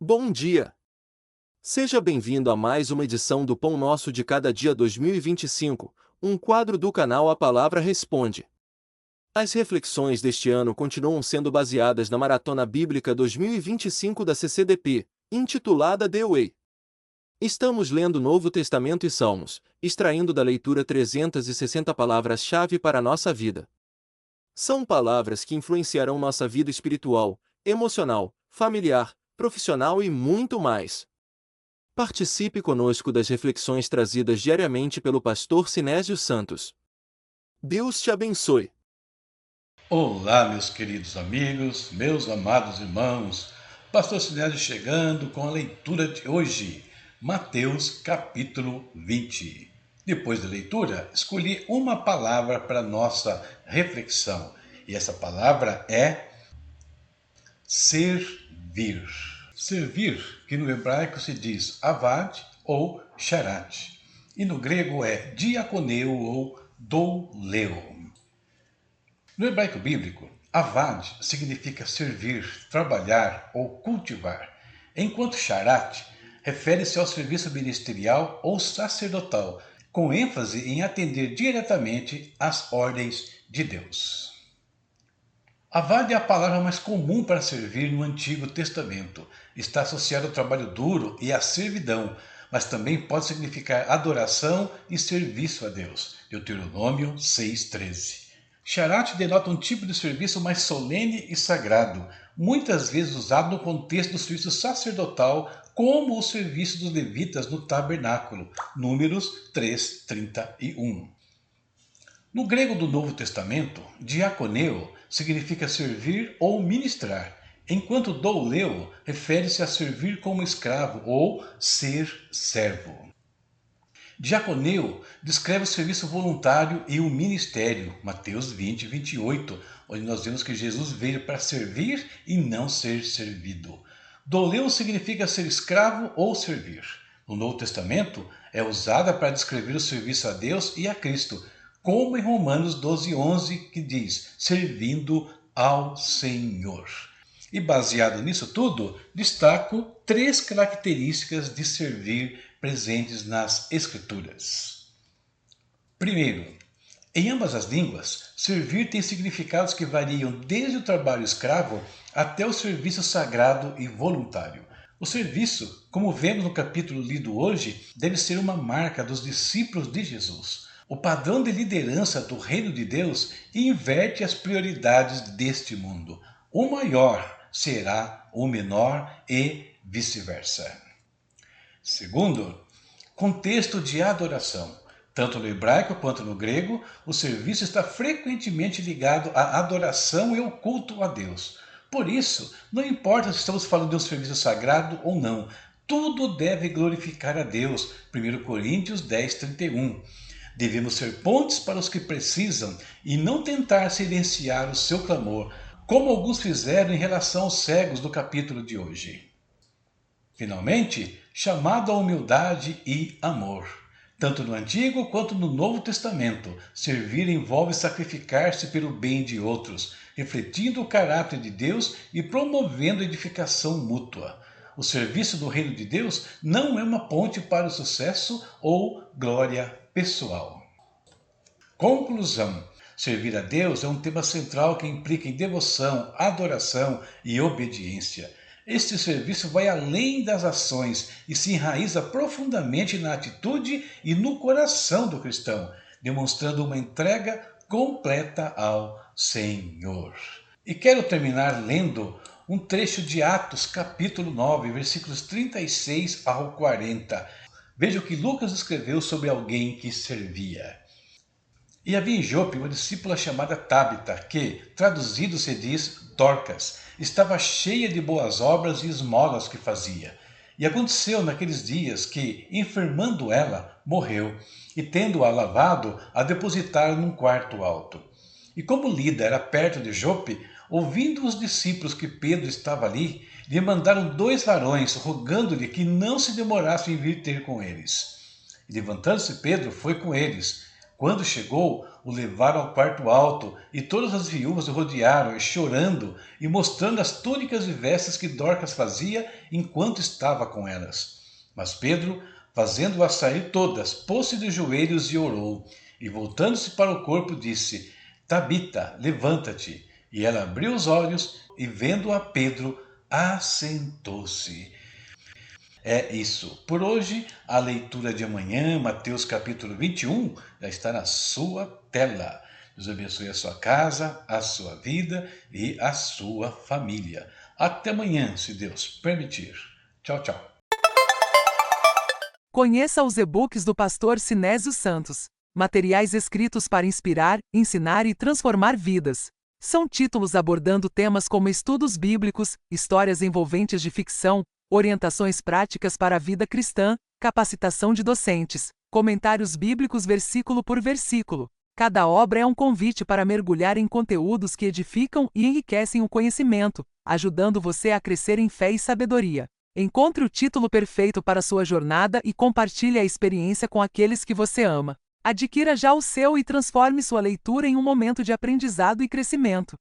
Bom dia! Seja bem-vindo a mais uma edição do Pão Nosso de Cada Dia 2025, um quadro do canal A Palavra Responde. As reflexões deste ano continuam sendo baseadas na Maratona Bíblica 2025 da CCDP, intitulada The Way. Estamos lendo o Novo Testamento e Salmos, extraindo da leitura 360 palavras-chave para a nossa vida. São palavras que influenciarão nossa vida espiritual, emocional, familiar, profissional e muito mais. Participe conosco das reflexões trazidas diariamente pelo pastor Sinésio Santos. Deus te abençoe. Olá, meus queridos amigos, meus amados irmãos. Pastor Sinésio chegando com a leitura de hoje, Mateus capítulo 20. Depois da leitura, escolhi uma palavra para nossa reflexão. E essa palavra é servir. Servir, que no hebraico se diz avad ou charat, e no grego é diaconeu ou douleu. No hebraico bíblico, avad significa servir, trabalhar ou cultivar, enquanto charat refere-se ao serviço ministerial ou sacerdotal, com ênfase em atender diretamente às ordens de Deus. Avad é a palavra mais comum para servir no Antigo Testamento. Está associado ao trabalho duro e à servidão, mas também pode significar adoração e serviço a Deus. Deuteronômio 6,13. Charat denota um tipo de serviço mais solene e sagrado, muitas vezes usado no contexto do serviço sacerdotal, como o serviço dos levitas no tabernáculo, Números 3:31. No grego do Novo Testamento, diaconeu significa servir ou ministrar, enquanto douleu refere-se a servir como escravo ou ser servo. Diaconeu descreve o serviço voluntário e o ministério, Mateus 20:28, onde nós vemos que Jesus veio para servir e não ser servido. Douleu significa ser escravo ou servir. No Novo Testamento, é usada para descrever o serviço a Deus e a Cristo, como em Romanos 12:11, que diz, servindo ao Senhor. E baseado nisso tudo, destaco 3 características de servir presentes nas Escrituras. Primeiro, em ambas as línguas, servir tem significados que variam desde o trabalho escravo até o serviço sagrado e voluntário. O serviço, como vemos no capítulo lido hoje, deve ser uma marca dos discípulos de Jesus. O padrão de liderança do reino de Deus inverte as prioridades deste mundo. O maior será o menor e vice-versa. Segundo, contexto de adoração. Tanto no hebraico quanto no grego, o serviço está frequentemente ligado à adoração e ao culto a Deus. Por isso, não importa se estamos falando de um serviço sagrado ou não, tudo deve glorificar a Deus. 1 Coríntios 10:31. Devemos ser pontes para os que precisam e não tentar silenciar o seu clamor, como alguns fizeram em relação aos cegos do capítulo de hoje. Finalmente, chamado à humildade e amor. Tanto no Antigo quanto no Novo Testamento, servir envolve sacrificar-se pelo bem de outros, refletindo o caráter de Deus e promovendo edificação mútua. O serviço do reino de Deus não é uma ponte para o sucesso ou glória pessoal. Conclusão. Servir a Deus é um tema central que implica em devoção, adoração e obediência. Este serviço vai além das ações e se enraiza profundamente na atitude e no coração do cristão, demonstrando uma entrega completa ao Senhor. E quero terminar lendo um trecho de Atos, capítulo 9, versículos 36 ao 40. Veja o que Lucas escreveu sobre alguém que servia. E havia em Jope uma discípula chamada Tabita, que, traduzido se diz Dorcas, estava cheia de boas obras e esmolas que fazia. E aconteceu naqueles dias que, enfermando ela, morreu, e tendo-a lavado, a depositaram num quarto alto. E como Lida era perto de Jope, ouvindo os discípulos que Pedro estava ali, lhe mandaram 2 varões, rogando-lhe que não se demorasse em vir ter com eles. E levantando-se Pedro, foi com eles. Quando chegou, o levaram ao quarto alto, e todas as viúvas o rodearam, chorando e mostrando as túnicas e vestes que Dorcas fazia enquanto estava com elas. Mas Pedro, fazendo-as sair todas, pôs-se de joelhos e orou. E voltando-se para o corpo, disse: Tabita, levanta-te. E ela abriu os olhos e, vendo a Pedro, assentou-se. É isso. Por hoje, a leitura de amanhã, Mateus capítulo 21, já está na sua tela. Deus abençoe a sua casa, a sua vida e a sua família. Até amanhã, se Deus permitir. Tchau, tchau. Conheça os e-books do pastor Sinésio Santos. Materiais escritos para inspirar, ensinar e transformar vidas. São títulos abordando temas como estudos bíblicos, histórias envolventes de ficção, orientações práticas para a vida cristã, capacitação de docentes, comentários bíblicos versículo por versículo. Cada obra é um convite para mergulhar em conteúdos que edificam e enriquecem o conhecimento, ajudando você a crescer em fé e sabedoria. Encontre o título perfeito para sua jornada e compartilhe a experiência com aqueles que você ama. Adquira já o seu e transforme sua leitura em um momento de aprendizado e crescimento.